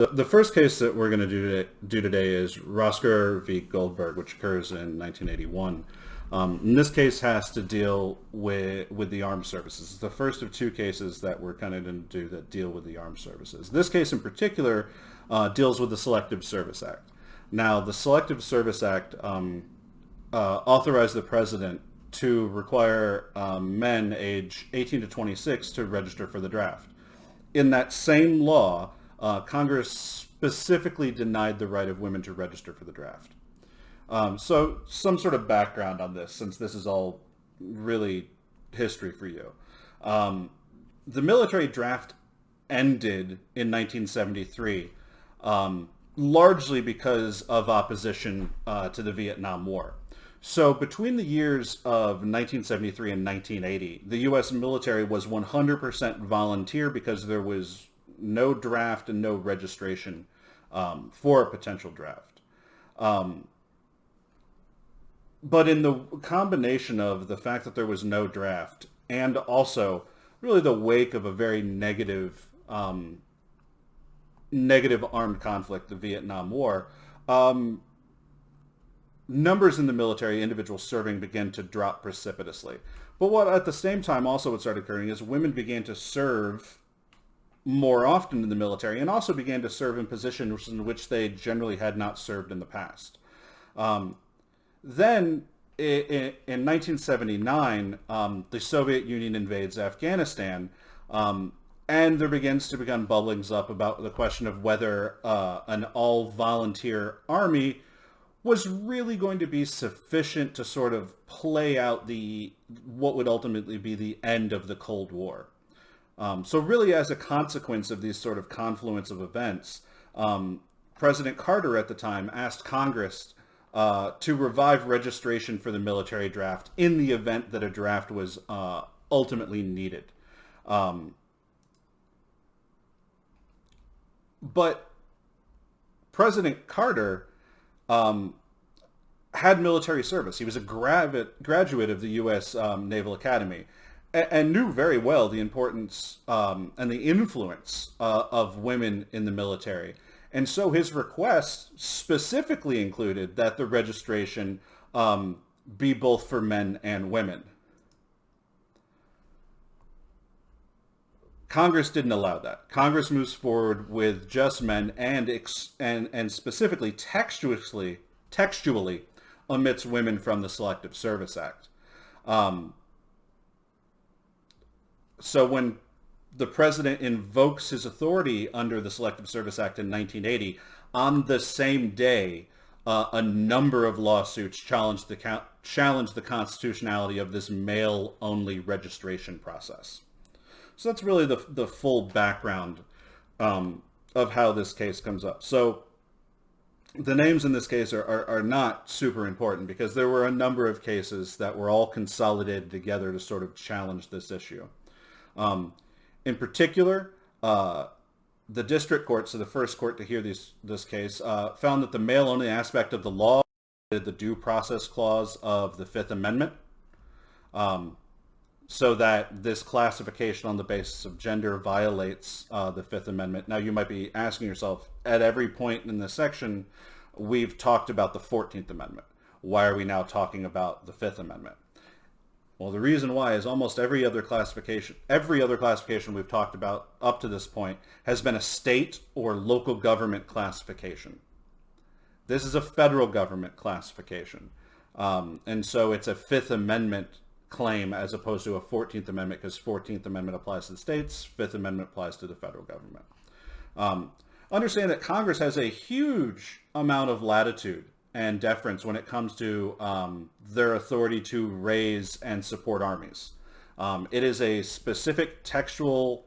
The first case that we're going to do today is Rostker v. Goldberg, which occurs in 1981. And this case has to deal with the armed services. It's the first of two cases that we're kind of going to do that deal with the armed services. This case in particular deals with the Selective Service Act. Now, the Selective Service Act authorized the president to require men age 18 to 26 to register for the draft. In that same law, Congress specifically denied the right of women to register for the draft. So some sort of background on this, since this is all really history for you. The military draft ended in 1973, largely because of opposition to the Vietnam War. So between the years of 1973 and 1980, the U.S. military was 100% volunteer because there was no draft and no registration for a potential draft. But in the combination of the fact that there was no draft and also really the wake of a very negative armed conflict, the Vietnam War, numbers in the military, individuals serving, began to drop precipitously. But what at the same time also what started occurring is women began to serve more often in the military and also began to serve in positions in which they generally had not served in the past. Then in 1979, the Soviet Union invades Afghanistan, and there begins to become bubblings up about the question of whether an all-volunteer army was really going to be sufficient to sort of play out what would ultimately be the end of the Cold War. So really, as a consequence of these sort of confluence of events, President Carter at the time asked Congress to revive registration for the military draft in the event that a draft was ultimately needed. But President Carter had military service. He was a graduate of the U.S. Naval Academy and knew very well the importance and the influence of women in the military. And so his request specifically included that the registration be both for men and women. Congress didn't allow that. Congress moves forward with just men and specifically textually omits women from the Selective Service Act. So when the president invokes his authority under the Selective Service Act in 1980, on the same day, a number of lawsuits challenged the constitutionality of this male-only registration process. So that's really the full background of how this case comes up. So the names in this case are not super important because there were a number of cases that were all consolidated together to sort of challenge this issue. In particular, the district court, so the first court to hear this case, found that the male-only aspect of the law violated the due process clause of the Fifth Amendment, so that this classification on the basis of gender violates the Fifth Amendment. Now, you might be asking yourself, at every point in this section, we've talked about the 14th Amendment. Why are we now talking about the Fifth Amendment? Well, the reason why is almost every other classification we've talked about up to this point has been a state or local government classification. This is a federal government classification. And so it's a Fifth Amendment claim as opposed to a 14th Amendment, because 14th Amendment applies to the states, Fifth Amendment applies to the federal government. Understand that Congress has a huge amount of latitude and deference when it comes to their authority to raise and support armies. It is a specific textual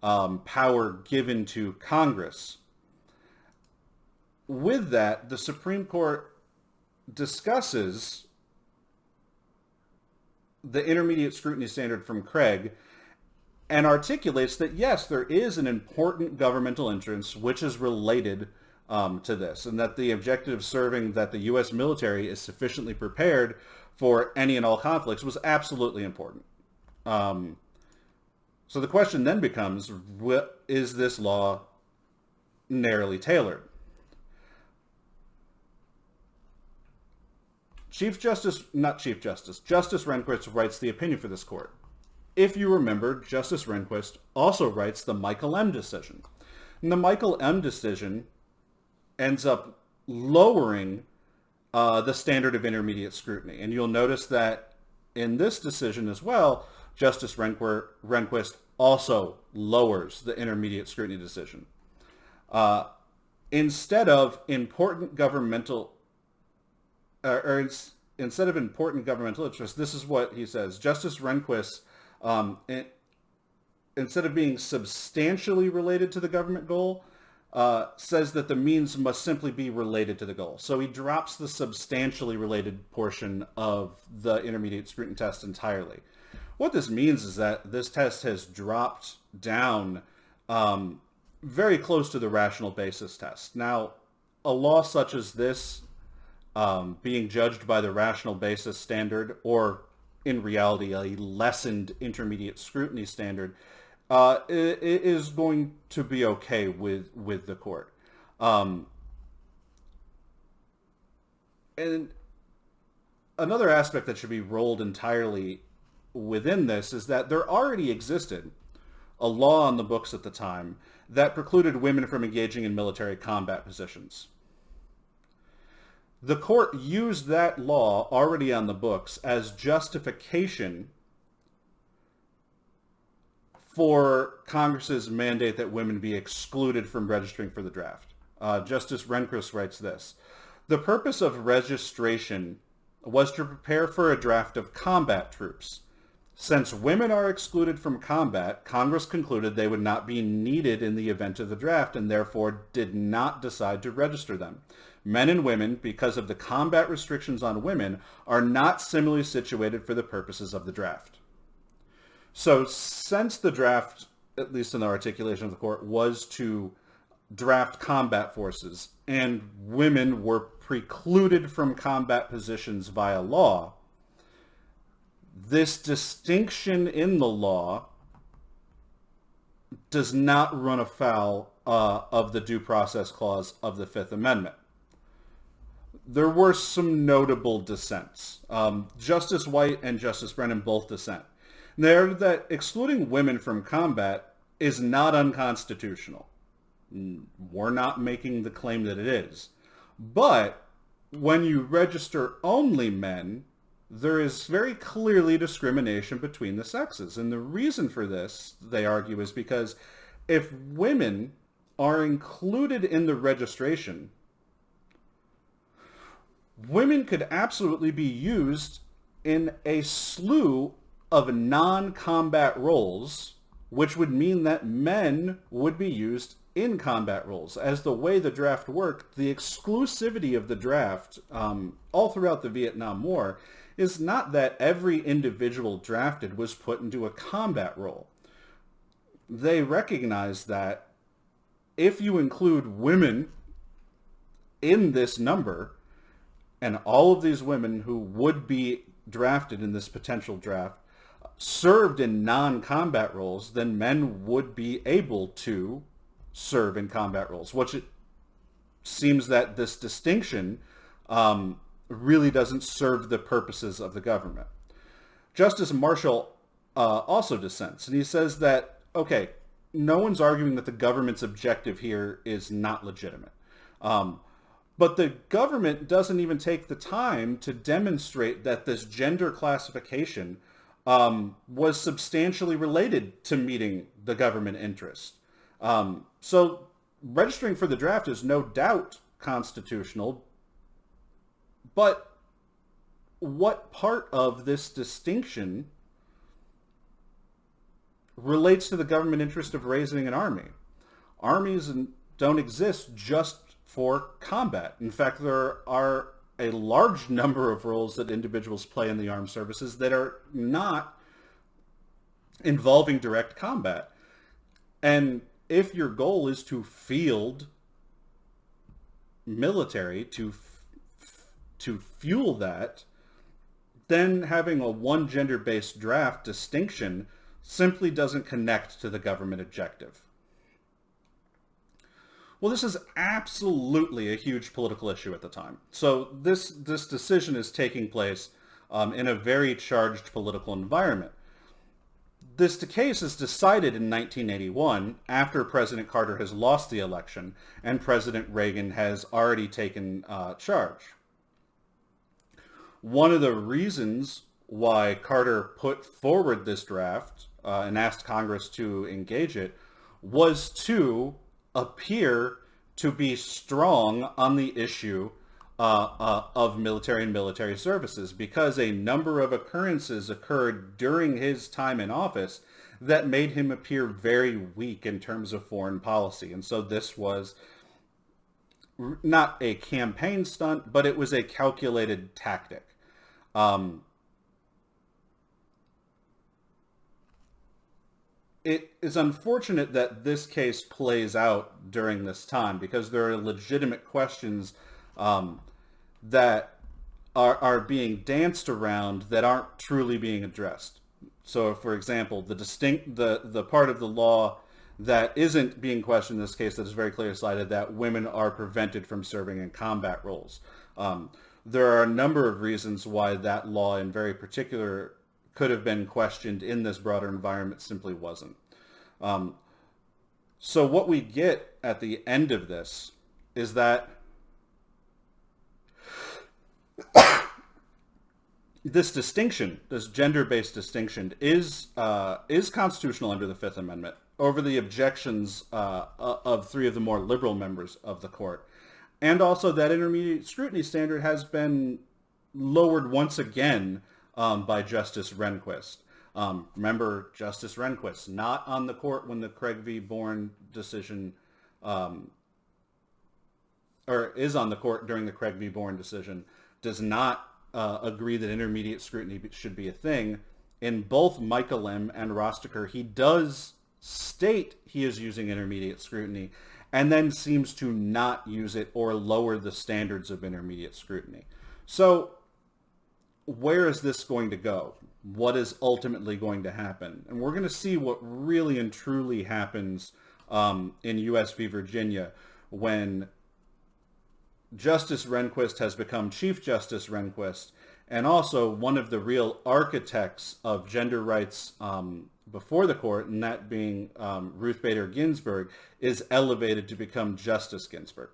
power given to Congress. With that, the Supreme Court discusses the intermediate scrutiny standard from Craig and articulates that, yes, there is an important governmental interest which is related to this, and that the objective of serving that the U.S. military is sufficiently prepared for any and all conflicts was absolutely important. So the question then becomes, is this law narrowly tailored. Justice Rehnquist writes the opinion for this court. If you remember, Justice Rehnquist also writes the Michael M. decision. And the Michael M. decision ends up lowering the standard of intermediate scrutiny. And you'll notice that in this decision as well, Justice Rehnquist also lowers the intermediate scrutiny decision. Instead of important governmental interests, this is what he says. Justice Rehnquist, instead of being substantially related to the government goal, says that the means must simply be related to the goal. So he drops the substantially related portion of the intermediate scrutiny test entirely. What this means is that this test has dropped down very close to the rational basis test. Now, a law such as this, being judged by the rational basis standard, or in reality a lessened intermediate scrutiny standard, is going to be okay with the court. And another aspect that should be rolled entirely within this is that there already existed a law on the books at the time that precluded women from engaging in military combat positions. The court used that law already on the books as justification for Congress's mandate that women be excluded from registering for the draft. Justice Rehnquist writes this: the purpose of registration was to prepare for a draft of combat troops. Since women are excluded from combat, Congress concluded they would not be needed in the event of the draft and therefore did not decide to register them. Men and women, because of the combat restrictions on women, are not similarly situated for the purposes of the draft. So since the draft, at least in the articulation of the court, was to draft combat forces and women were precluded from combat positions via law, this distinction in the law does not run afoul of the Due Process Clause of the Fifth Amendment. There were some notable dissents. Justice White and Justice Brennan both dissent. They're that excluding women from combat is not unconstitutional. We're not making the claim that it is. But when you register only men, there is very clearly discrimination between the sexes. And the reason for this, they argue, is because if women are included in the registration, women could absolutely be used in a slew of non-combat roles, which would mean that men would be used in combat roles. As the way the draft worked, the exclusivity of the draft all throughout the Vietnam War is not that every individual drafted was put into a combat role. They recognize that if you include women in this number, and all of these women who would be drafted in this potential draft served in non-combat roles, then men would be able to serve in combat roles, which it seems that this distinction really doesn't serve the purposes of the government. Justice Marshall also dissents, and he says that, okay, no one's arguing that the government's objective here is not legitimate. But the government doesn't even take the time to demonstrate that this gender classification was substantially related to meeting the government interest. So registering for the draft is no doubt constitutional, but what part of this distinction relates to the government interest of raising an army? Armies don't exist just for combat. In fact, there are a large number of roles that individuals play in the armed services that are not involving direct combat. And if your goal is to field military, to fuel that, then having a one gender-based draft distinction simply doesn't connect to the government objective. Well, this is absolutely a huge political issue at the time. So this decision is taking place in a very charged political environment. This case is decided in 1981 after President Carter has lost the election and President Reagan has already taken charge. One of the reasons why Carter put forward this draft and asked Congress to engage it was to appear to be strong on the issue of military and military services, because a number of occurrences occurred during his time in office that made him appear very weak in terms of foreign policy. And so this was not a campaign stunt, but it was a calculated tactic. It is unfortunate that this case plays out during this time, because there are legitimate questions that are being danced around that aren't truly being addressed. So, for example, the part of the law that isn't being questioned in this case, that is very clearly cited, that women are prevented from serving in combat roles. There are a number of reasons why that law in very particular could have been questioned in this broader environment, simply wasn't. So what we get at the end of this is that this distinction, this gender-based distinction, is constitutional under the Fifth Amendment over the objections of three of the more liberal members of the court. And also that intermediate scrutiny standard has been lowered once again by Justice Rehnquist. Remember, Justice Rehnquist, not on the court when the Craig v. Bourne decision, or is on the court during the Craig v. Bourne decision, does not agree that intermediate scrutiny should be a thing. In both Michael M. and Rostker, he does state he is using intermediate scrutiny, and then seems to not use it or lower the standards of intermediate scrutiny. So where is this going to go? What is ultimately going to happen? And we're going to see what really and truly happens in U.S. v. Virginia when Justice Rehnquist has become Chief Justice Rehnquist, and also one of the real architects of gender rights before the court, and that being Ruth Bader Ginsburg, is elevated to become Justice Ginsburg.